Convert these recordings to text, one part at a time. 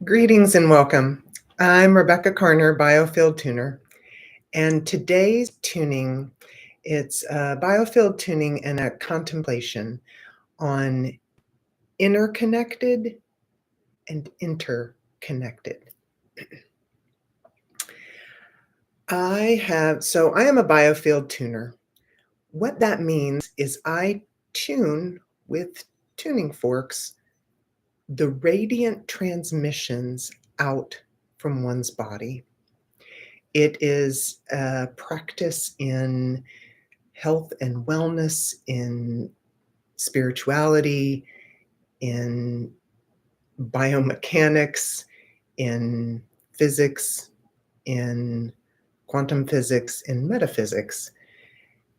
Greetings and welcome. I'm Rebecca Carner, Biofield tuner, and today's tuning, it's a Biofield tuning and a contemplation on interconnected and interconnected. I am a Biofield tuner. What that means is I tune with tuning forks the radiant transmissions out from one's body. It is a practice in health and wellness, in spirituality, in biomechanics, in physics, in quantum physics, in metaphysics.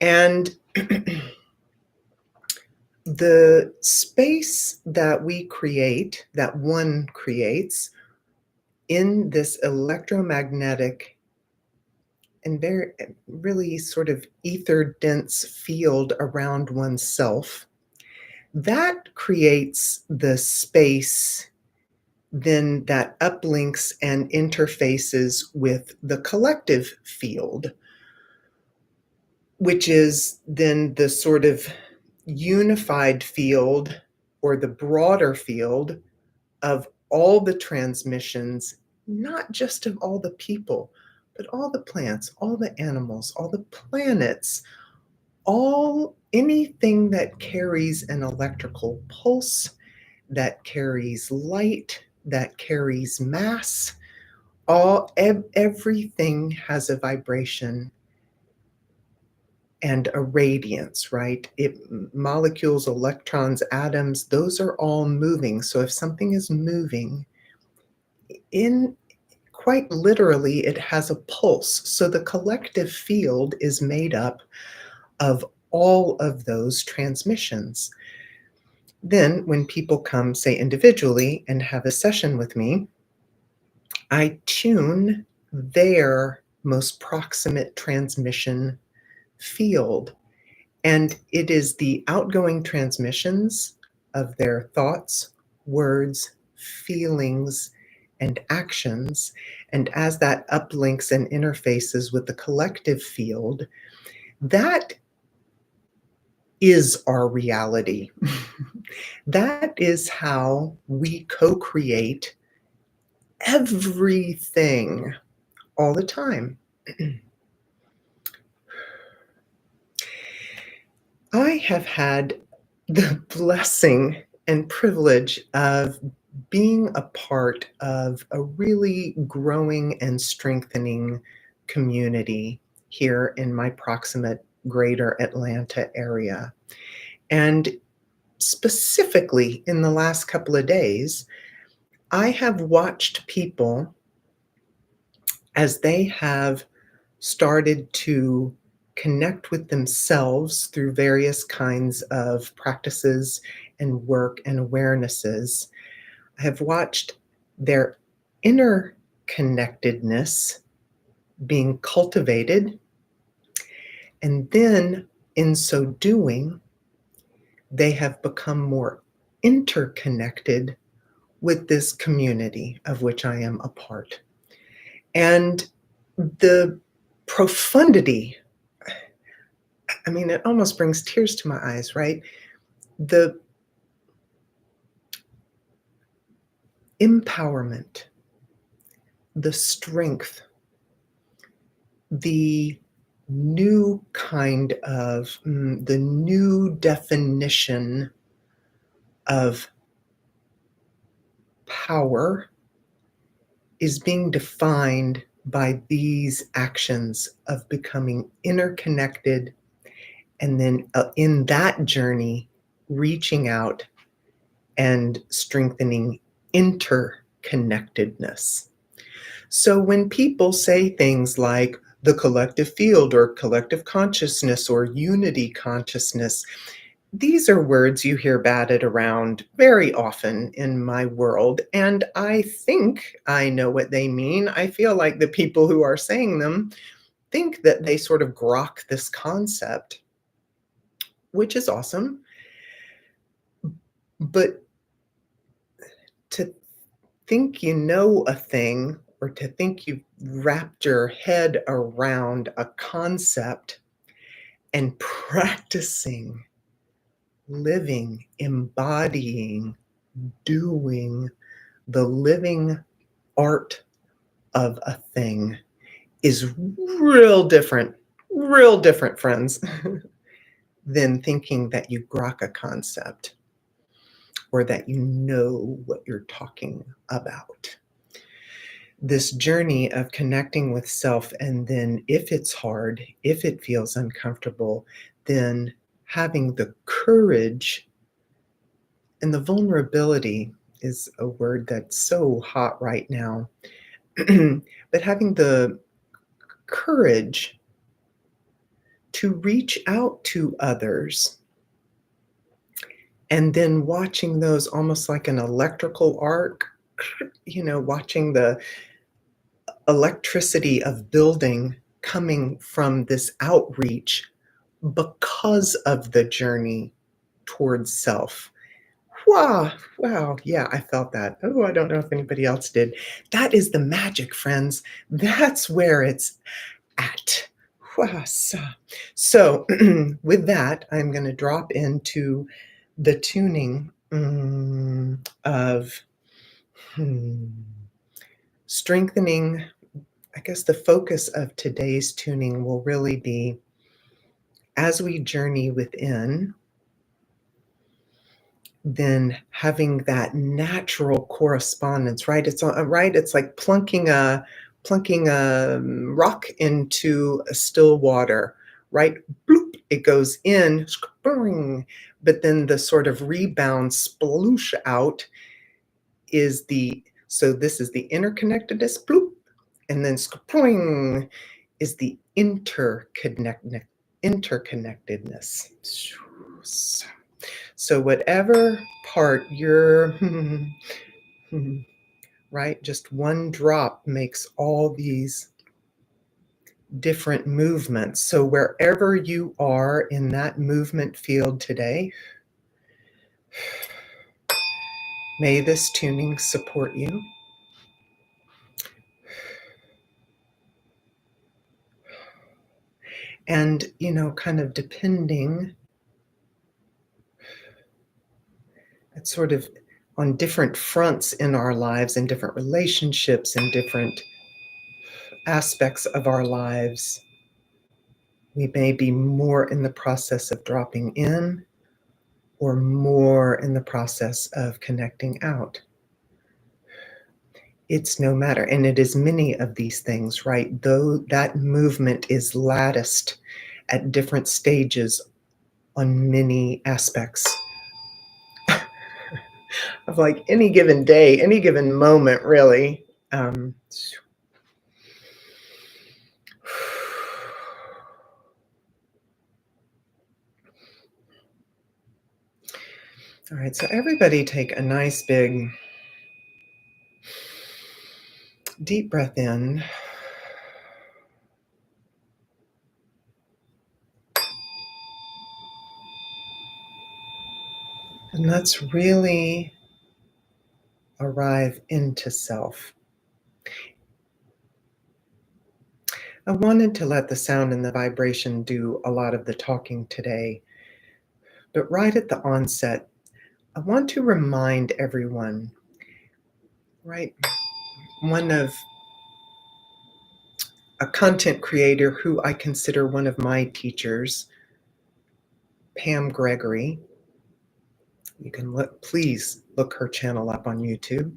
And the space that we create, that one creates in this electromagnetic and very really sort of ether dense field around oneself, that creates the space then that uplinks and interfaces with the collective field, which is then the sort of unified field or the broader field of all the transmissions, not just of all the people, but all the plants, all the animals, all the planets, anything that carries an electrical pulse, that carries light, that carries mass, everything has a vibration and a radiance, right? Molecules, electrons, atoms, those are all moving. So if something is moving, in quite literally, it has a pulse. So the collective field is made up of all of those transmissions. Then when people come, say individually, and have a session with me, I tune their most proximate transmission field. And it is the outgoing transmissions of their thoughts, words, feelings, and actions. And as that uplinks and interfaces with the collective field, that is our reality. That is how we co-create everything all the time. I have had the blessing and privilege of being a part of a really growing and strengthening community here in my proximate greater Atlanta area. And specifically in the last couple of days, I have watched people as they have started to connect with themselves through various kinds of practices and work and awarenesses. I have watched their inner connectedness being cultivated, and then in so doing, they have become more interconnected with this community of which I am a part. And the profundity, I mean, it almost brings tears to my eyes, right? The empowerment, the strength, the new the new definition of power is being defined by these actions of becoming interconnected, and then in that journey, reaching out and strengthening interconnectedness. So when people say things like the collective field or collective consciousness or unity consciousness, these are words you hear batted around very often in my world, and I think I know what they mean. I feel like the people who are saying them think that they sort of grok this concept, which is awesome. But to think you know a thing or to think you've wrapped your head around a concept and practicing, living, embodying, doing the living art of a thing is real different, friends, than thinking that you grok a concept or that you know what you're talking about. This journey of connecting with self, and then if it's hard, if it feels uncomfortable, then having the courage and the vulnerability is a word that's so hot right now. But having the courage to reach out to others and then watching those almost like an electrical arc, watching the electricity of building coming from this outreach because of the journey towards self. Wow, wow, yeah, I felt that. Oh, I don't know if anybody else did. That is the magic, friends. That's where it's at. Wasa. So, with that, I'm going to drop into the tuning of hmm, strengthening. I guess the focus of today's tuning will really be as we journey within, then having that natural correspondence, right? Right. It's like plunking a rock into a still water, right? Bloop, it goes in, boing, but then the sort of rebound sploosh out is the so this is the interconnectedness, bloop, and then spring is the interconnectedness. So whatever part you're right, just one drop makes all these different movements. So wherever you are in that movement field today, may this tuning support you. And, kind of depending, it's sort of on different fronts in our lives, in different relationships, in different aspects of our lives, we may be more in the process of dropping in or more in the process of connecting out. It's no matter. And it is many of these things, right? Though that movement is latticed at different stages on many aspects of like any given day, any given moment, really. All right, so everybody take a nice big deep breath in. And let's really arrive into self. I wanted to let the sound and the vibration do a lot of the talking today, but right at the onset, I want to remind everyone, right? One of a content creator who I consider one of my teachers, Pam Gregory. You can please look her channel up on YouTube.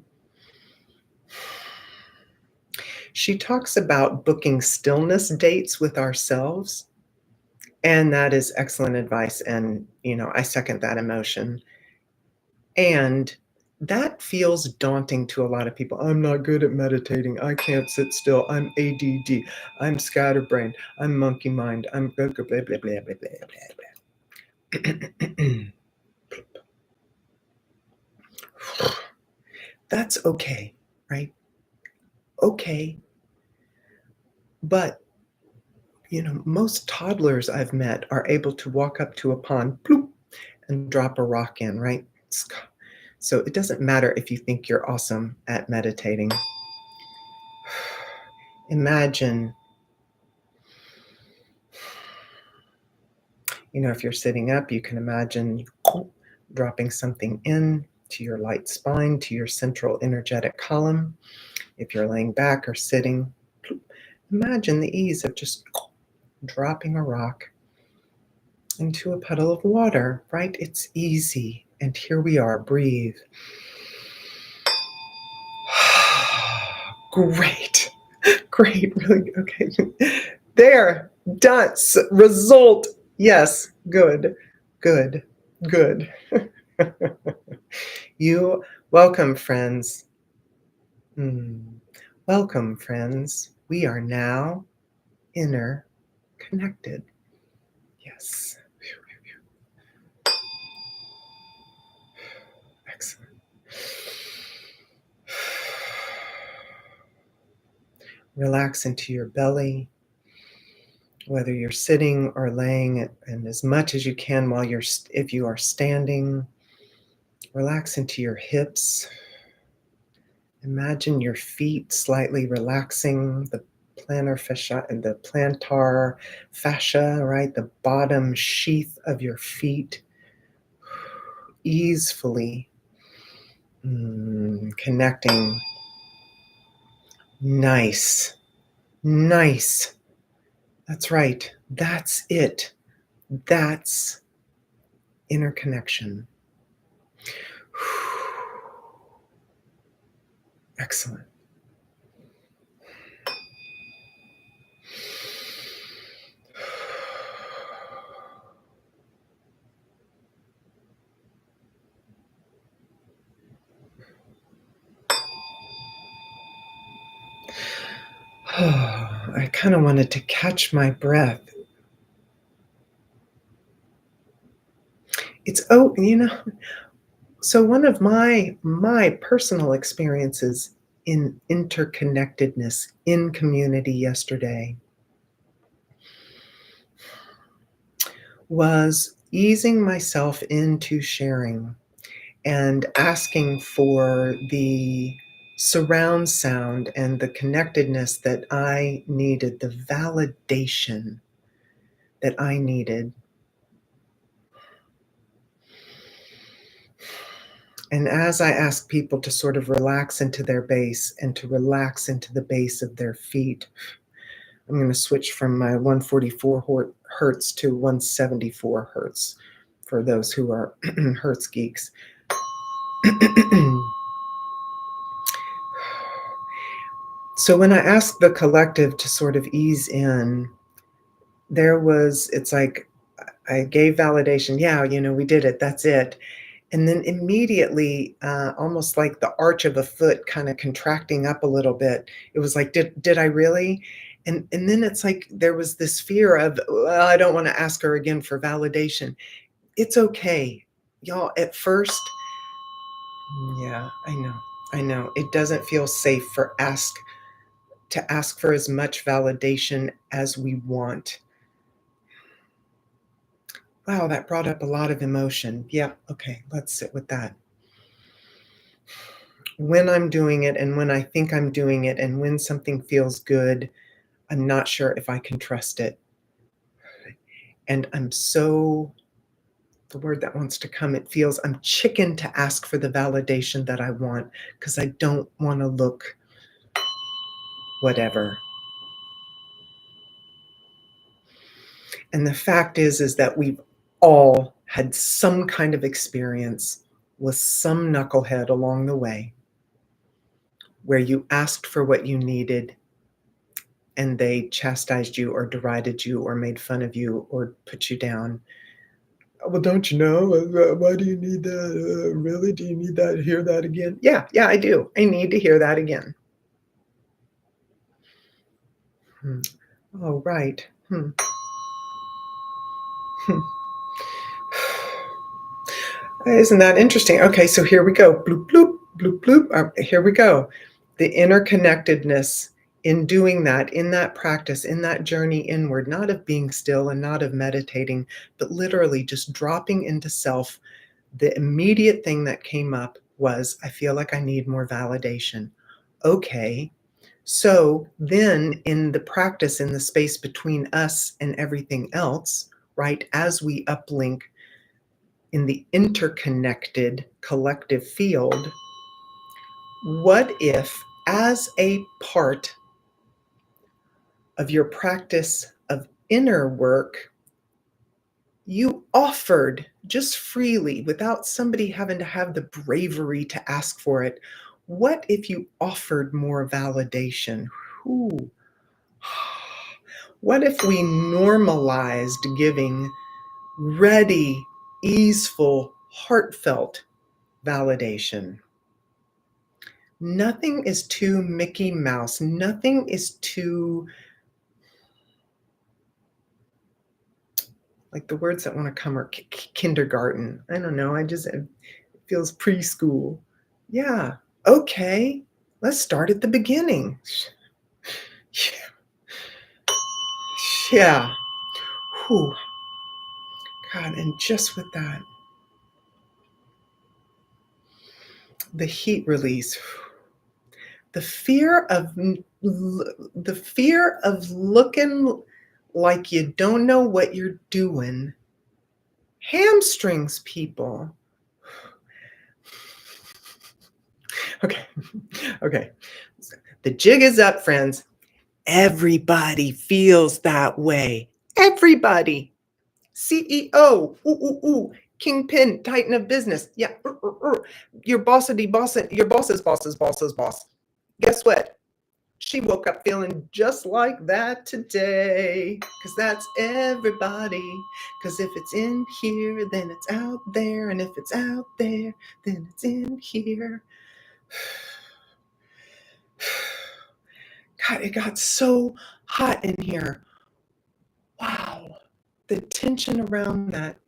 She talks about booking stillness dates with ourselves. And that is excellent advice. And, I second that emotion. And that feels daunting to a lot of people. I'm not good at meditating. I can't sit still. I'm ADD. I'm scatterbrained. I'm monkey mind. I'm blah, blah, blah, blah, blah, blah, blah. That's okay, right? Okay. But, most toddlers I've met are able to walk up to a pond, bloop, and drop a rock in, right? So it doesn't matter if you think you're awesome at meditating. Imagine, if you're sitting up, you can imagine dropping something in to your light spine, to your central energetic column. If you're laying back or sitting, imagine the ease of just dropping a rock into a puddle of water, right? It's easy. And here we are. Breathe. Great. Great. Really. Okay. There. Done. Result. Yes. Good. Good. Good. You welcome, friends. Mm. Welcome, friends. We are now interconnected. Yes. Excellent. Relax into your belly, whether you're sitting or laying, and as much as you can while if you are standing, relax into your hips. Imagine your feet slightly relaxing, the plantar fascia and the plantar fascia, right? The bottom sheath of your feet easefully connecting. Nice. Nice. That's right. That's it. That's interconnection. Excellent. I kind of wanted to catch my breath. So one of my personal experiences in interconnectedness in community yesterday was easing myself into sharing and asking for the surround sound and the connectedness that I needed, the validation that I needed. And as I ask people to sort of relax into their base and to relax into the base of their feet, I'm going to switch from my 144 hertz to 174 hertz for those who are hertz geeks. So when I asked the collective to sort of ease in, it's like I gave validation. Yeah, we did it. That's it. And then immediately, almost like the arch of a foot kind of contracting up a little bit. It was like, did I really? And then it's like there was this fear of, well, I don't want to ask her again for validation. It's okay. Y'all, at first, yeah, I know. It doesn't feel safe to ask for as much validation as we want. Wow, that brought up a lot of emotion. Yeah, okay, let's sit with that. When I'm doing it and when I think I'm doing it and when something feels good, I'm not sure if I can trust it. And the word that wants to come, it feels I'm chicken to ask for the validation that I want because I don't want to look whatever. And the fact is that we've all had some kind of experience with some knucklehead along the way where you asked for what you needed and they chastised you or derided you or made fun of you or put you down. Well, don't you know? Why do you need that? Really? Do you need that? Hear that again? Yeah, I do. I need to hear that again. Oh, right. Isn't that interesting? Okay, so here we go. Bloop, bloop, bloop, bloop. Here we go. The interconnectedness in doing that, in that practice, in that journey inward, not of being still and not of meditating, but literally just dropping into self. The immediate thing that came up was, I feel like I need more validation. Okay. So then in the practice, in the space between us and everything else, right, as we uplink in the interconnected collective field, what if, as a part of your practice of inner work, you offered just freely without somebody having to have the bravery to ask for it? What if you offered more validation? Ooh. What if we normalized giving ready, easeful, heartfelt validation? Nothing is too Mickey Mouse. Nothing is too, like the words that want to come are kindergarten. I don't know. It feels preschool. Yeah. Okay. Let's start at the beginning. Yeah. Whew. God, and just with that, the heat release, the fear of looking like you don't know what you're doing hamstrings people. Okay. Okay. The jig is up, friends. Everybody feels that way. Everybody. CEO, ooh, ooh, ooh, kingpin, titan of business. Yeah, your bossity boss, your boss's boss. Guess what? She woke up feeling just like that today. Because that's everybody. Because if it's in here, then it's out there. And if it's out there, then it's in here. God, it got so hot in here. Wow. The tension around that.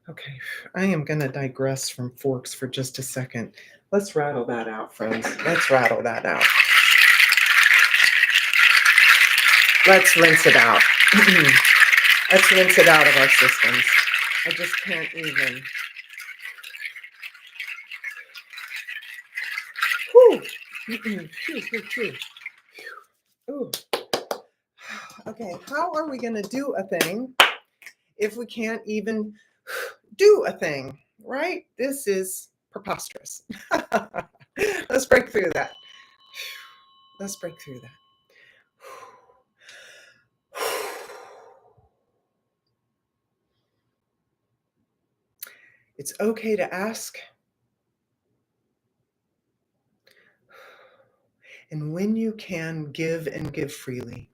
Okay, I am going to digress from forks for just a second. Let's rattle that out, friends. Let's rattle that out. Let's rinse it out. Let's rinse it out of our systems. I just can't even. Whew. Phew, phew, phew. Ooh. Okay, how are we going to do a thing if we can't even do a thing, right? This is preposterous. Let's break through that. Let's break through that. It's okay to ask. And when you can, give and give freely.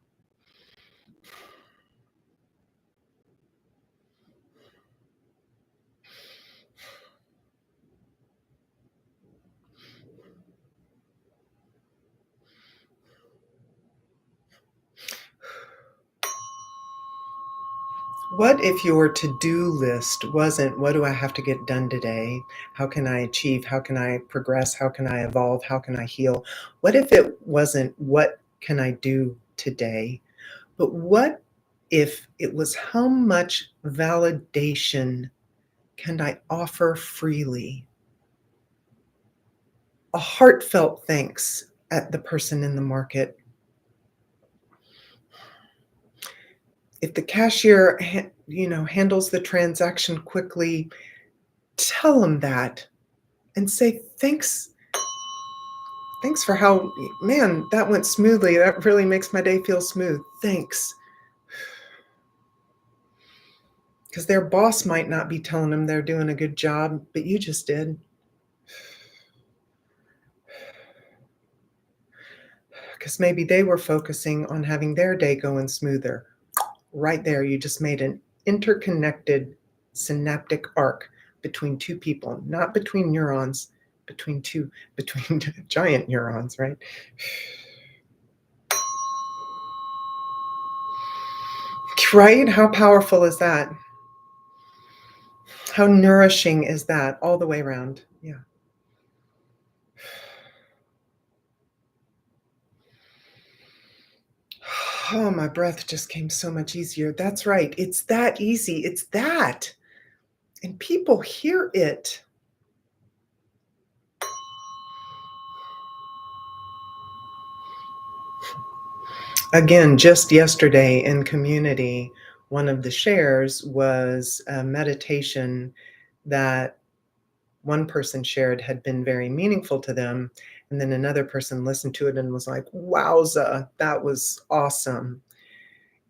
What if your to-do list wasn't, what do I have to get done today? How can I achieve? How can I progress? How can I evolve? How can I heal? What if it wasn't, what can I do today? But what if it was, how much validation can I offer freely? A heartfelt thanks at the person in the market. If the cashier, handles the transaction quickly, tell them that and say, thanks. Thanks for how, man, that went smoothly. That really makes my day feel smooth. Thanks. Because their boss might not be telling them they're doing a good job, but you just did. Because maybe they were focusing on having their day going smoother. Right there, you just made an interconnected synaptic arc between two people, not between neurons, between giant neurons, right? Right? How powerful is that? How nourishing is that all the way around? Yeah. Oh, my breath just came so much easier. That's right. It's that easy. It's that. And people hear it. Again, just yesterday in community, one of the shares was a meditation that one person shared had been very meaningful to them. And then another person listened to it and was like, wowza, that was awesome.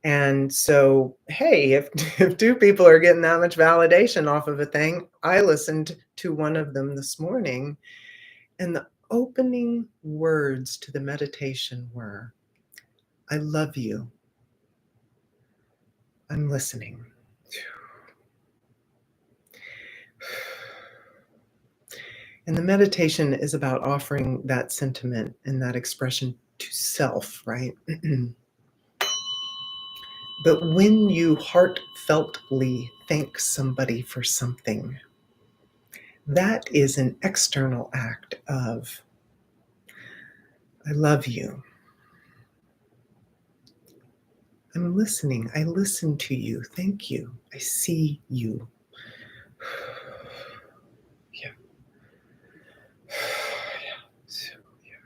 And so, hey, if, if two people are getting that much validation off of a thing, I listened to one of them this morning, and the opening words to the meditation were, I love you. I'm listening. And the meditation is about offering that sentiment and that expression to self, right? But when you heartfeltly thank somebody for something, that is an external act of, I love you. I'm listening. I listen to you. Thank you. I see you. Yeah. Yeah. So, yeah.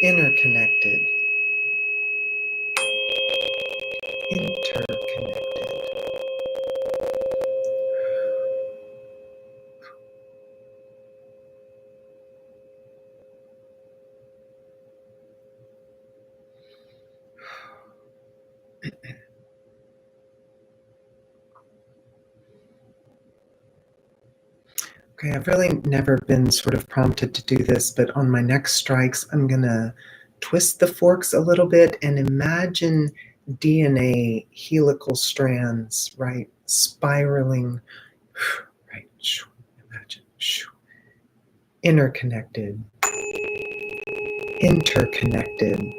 Interconnected. Interconnected. Okay, I've really never been sort of prompted to do this, but on my next strikes, I'm going to twist the forks a little bit and imagine DNA helical strands, right? Spiraling, right? Imagine. Interconnected. Interconnected.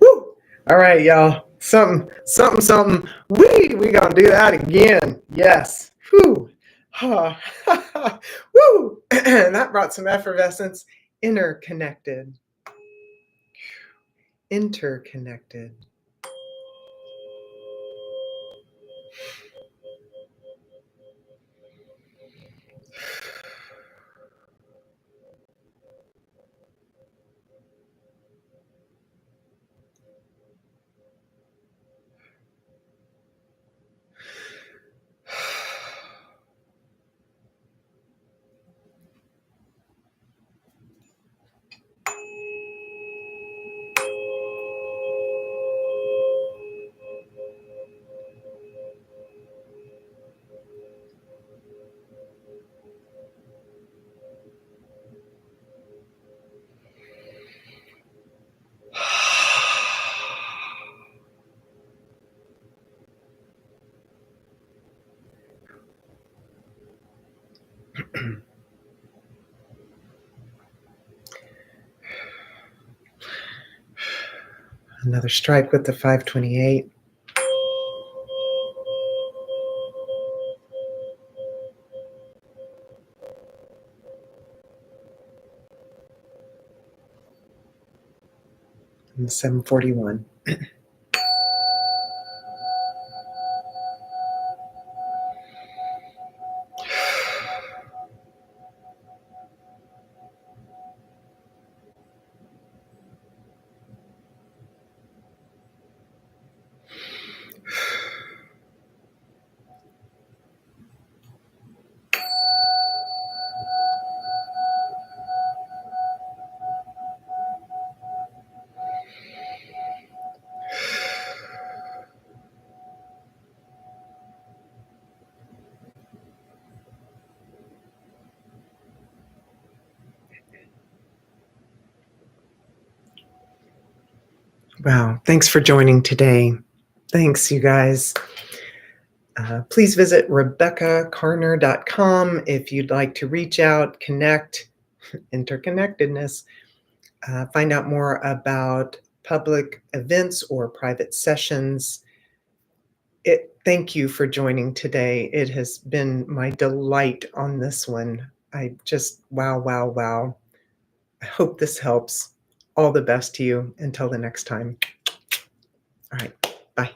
Woo! All right, y'all. Something. We gonna do that again. Yes. Whew. Woo! That brought some effervescence. Interconnected. Interconnected. Another strike with the 528. And the 741. Wow. Thanks for joining today. Thanks, you guys. Please visit RebeccaCarner.com if you'd like to reach out, connect, interconnectedness, find out more about public events or private sessions. Thank you for joining today. It has been my delight on this one. I just, wow, wow, wow. I hope this helps. All the best to you. Until the next time. All right. Bye.